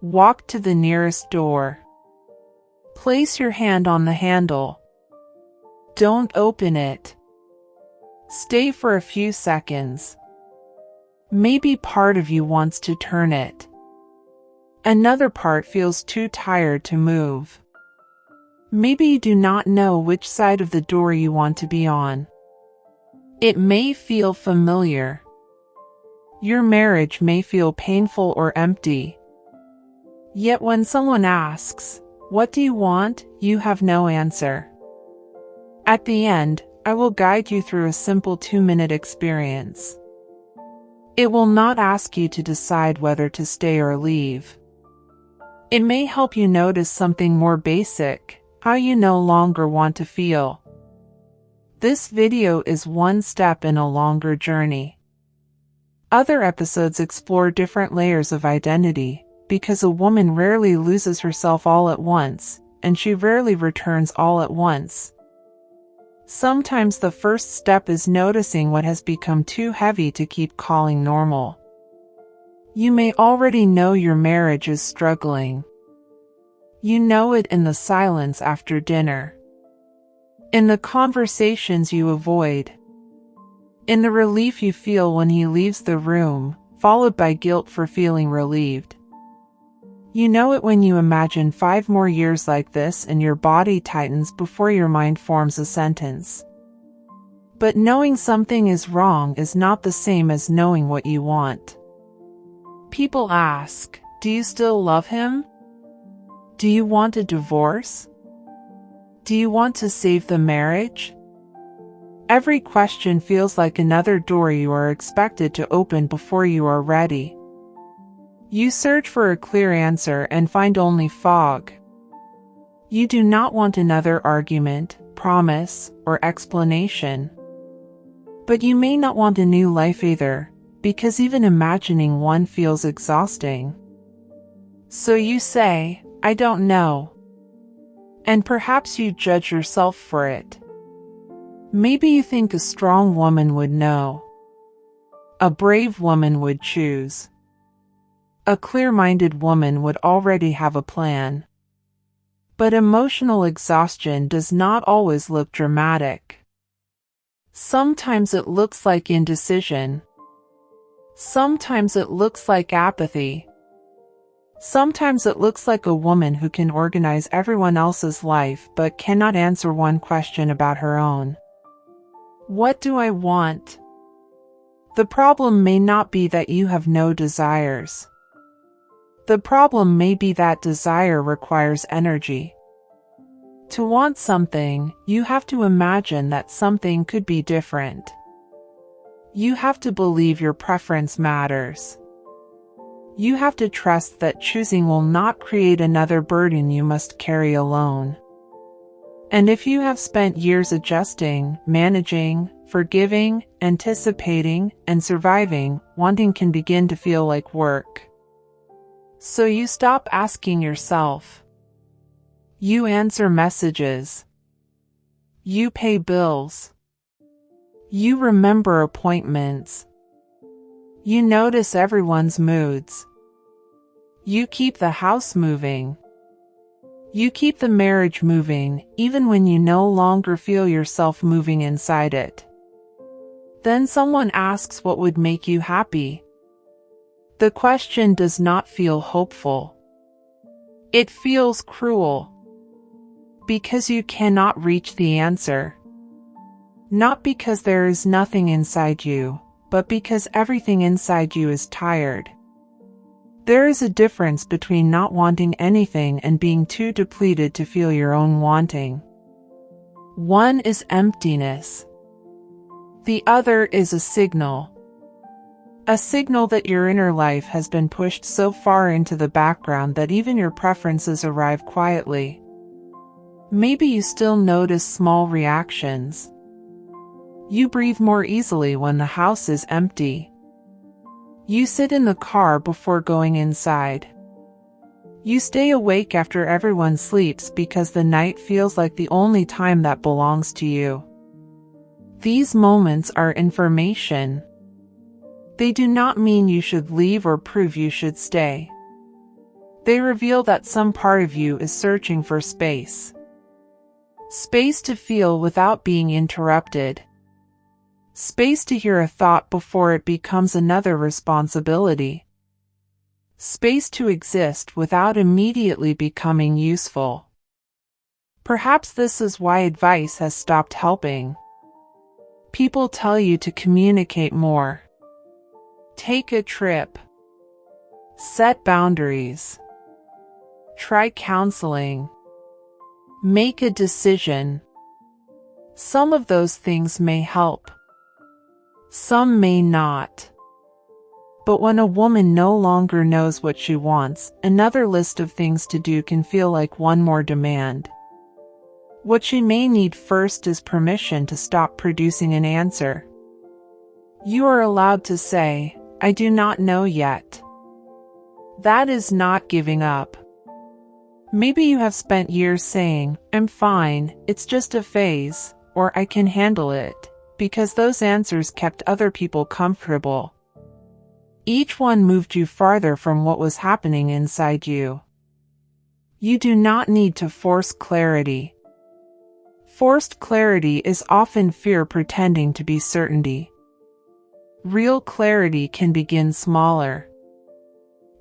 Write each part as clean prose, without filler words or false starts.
Walk to the nearest door. Place your hand on the handle. Don't open it. Stay for a few seconds. Maybe part of you wants to turn it. Another part feels too tired to move. Maybe you do not know which side of the door you want to be on. It may feel familiar. Your marriage may feel painful or empty. Yet when someone asks, "What do you want?" you have no answer. At the end, I will guide you through a simple 2-minute experience. It will not ask you to decide whether to stay or leave. It may help you notice something more basic, how you no longer want to feel. This video is one step in a longer journey. Other episodes explore different layers of identity, because a woman rarely loses herself all at once, and she rarely returns all at once. Sometimes the first step is noticing what has become too heavy to keep calling normal. You may already know your marriage is struggling. You know it in the silence after dinner, in the conversations you avoid, in the relief you feel when he leaves the room, followed by guilt for feeling relieved. You know it when you imagine 5 more years like this and your body tightens before your mind forms a sentence. But knowing something is wrong is not the same as knowing what you want. People ask, do you still love him? Do you want a divorce? Do you want to save the marriage? Every question feels like another door you are expected to open before you are ready. You search for a clear answer and find only fog. You do not want another argument, promise, or explanation. But you may not want a new life either, because even imagining one feels exhausting. So you say, "I don't know." And perhaps you judge yourself for it. Maybe you think a strong woman would know. A brave woman would choose. A clear-minded woman would already have a plan. But emotional exhaustion does not always look dramatic. Sometimes it looks like indecision. Sometimes it looks like apathy. Sometimes it looks like a woman who can organize everyone else's life but cannot answer one question about her own. What do I want? The problem may not be that you have no desires. The problem may be that desire requires energy. To want something, you have to imagine that something could be different. You have to believe your preference matters. You have to trust that choosing will not create another burden you must carry alone. And if you have spent years adjusting, managing, forgiving, anticipating, and surviving, wanting can begin to feel like work. So you stop asking yourself. You answer messages. You pay bills. You remember appointments. You notice everyone's moods. You keep the house moving. You keep the marriage moving, even when you no longer feel yourself moving inside it. Then someone asks what would make you happy. The question does not feel hopeful. It feels cruel. Because you cannot reach the answer. Not because there is nothing inside you, but because everything inside you is tired. There is a difference between not wanting anything and being too depleted to feel your own wanting. One is emptiness. The other is a signal. A signal that your inner life has been pushed so far into the background that even your preferences arrive quietly. Maybe you still notice small reactions. You breathe more easily when the house is empty. You sit in the car before going inside. You stay awake after everyone sleeps because the night feels like the only time that belongs to you. These moments are information. They do not mean you should leave or prove you should stay. They reveal that some part of you is searching for space. Space to feel without being interrupted. Space to hear a thought before it becomes another responsibility. Space to exist without immediately becoming useful. Perhaps this is why advice has stopped helping. People tell you to communicate more. Take a trip. Set boundaries. Try counseling. Make a decision. Some of those things may help. Some may not. But when a woman no longer knows what she wants, another list of things to do can feel like one more demand. What she may need first is permission to stop producing an answer. You are allowed to say, "I do not know yet." That is not giving up. Maybe you have spent years saying, "I'm fine, it's just a phase," or "I can handle it," because those answers kept other people comfortable. Each one moved you farther from what was happening inside you. You do not need to force clarity. Forced clarity is often fear pretending to be certainty. Real clarity can begin smaller.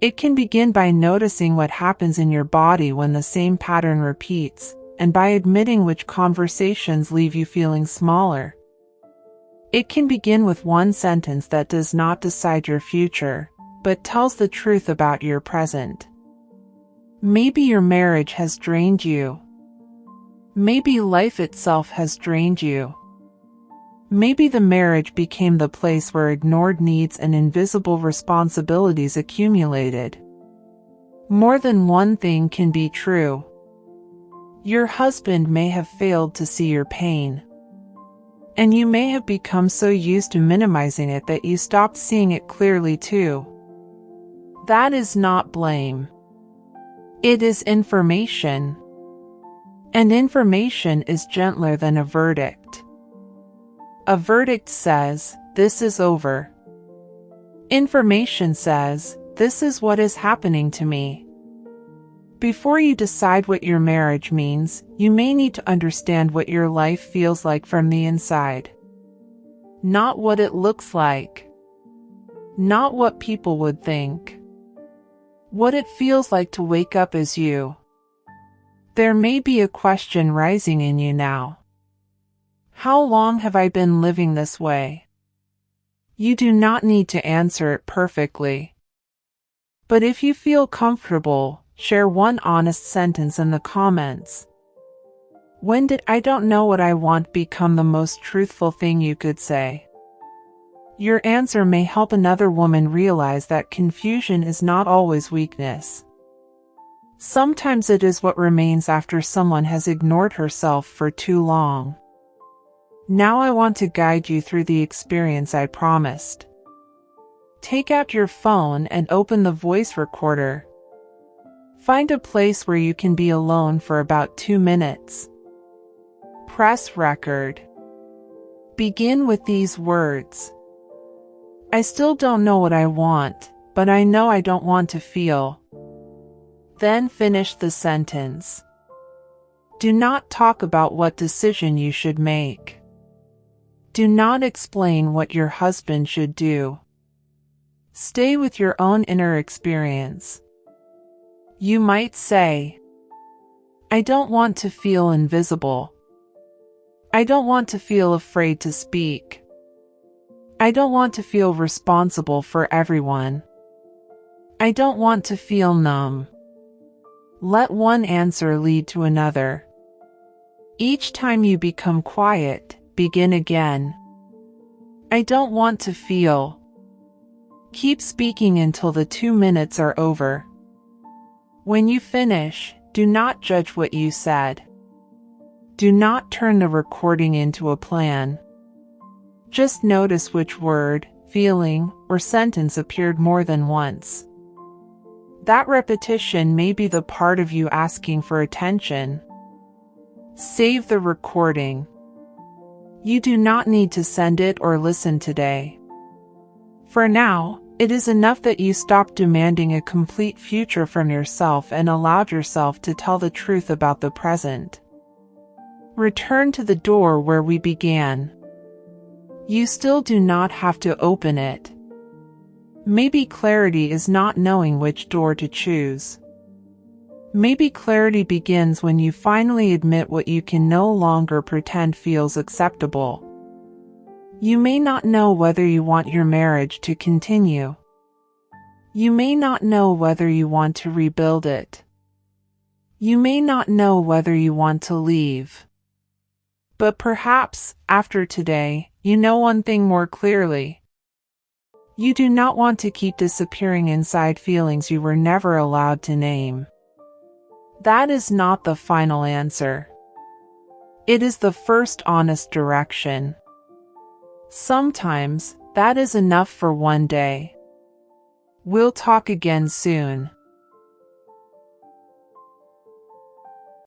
It can begin by noticing what happens in your body when the same pattern repeats, and by admitting which conversations leave you feeling smaller. It can begin with one sentence that does not decide your future, but tells the truth about your present. Maybe your marriage has drained you. Maybe life itself has drained you. Maybe the marriage became the place where ignored needs and invisible responsibilities accumulated. More than one thing can be true. Your husband may have failed to see your pain. And you may have become so used to minimizing it that you stopped seeing it clearly too. That is not blame. It is information. And information is gentler than a verdict. A verdict says, "This is over." Information says, "This is what is happening to me." Before you decide what your marriage means, you may need to understand what your life feels like from the inside. Not what it looks like. Not what people would think. What it feels like to wake up as you. There may be a question rising in you now. How long have I been living this way? You do not need to answer it perfectly. But if you feel comfortable, share one honest sentence in the comments. When did "I don't know what I want" become the most truthful thing you could say? Your answer may help another woman realize that confusion is not always weakness. Sometimes it is what remains after someone has ignored herself for too long. Now I want to guide you through the experience I promised. Take out your phone and open the voice recorder. Find a place where you can be alone for about 2 minutes. Press record. Begin with these words. "I still don't know what I want, but I know I don't want to feel." Then finish the sentence. Do not talk about what decision you should make. Do not explain what your husband should do. Stay with your own inner experience. You might say, "I don't want to feel invisible. I don't want to feel afraid to speak. I don't want to feel responsible for everyone. I don't want to feel numb." Let one answer lead to another. Each time you become quiet, begin again. "I don't want to feel." Keep speaking until the 2 minutes are over. When you finish, do not judge what you said. Do not turn the recording into a plan. Just notice which word, feeling, or sentence appeared more than once. That repetition may be the part of you asking for attention. Save the recording. You do not need to send it or listen today. For now, It is enough that you stopped demanding a complete future from yourself and allowed yourself to tell the truth about the present. Return to the door where we began. You still do not have to open it. Maybe clarity is not knowing which door to choose. Maybe clarity begins when you finally admit what you can no longer pretend feels acceptable. You may not know whether you want your marriage to continue. You may not know whether you want to rebuild it. You may not know whether you want to leave. But perhaps, after today, you know one thing more clearly. You do not want to keep disappearing inside feelings you were never allowed to name. That is not the final answer. It is the first honest direction. Sometimes, that is enough for one day. We'll talk again soon.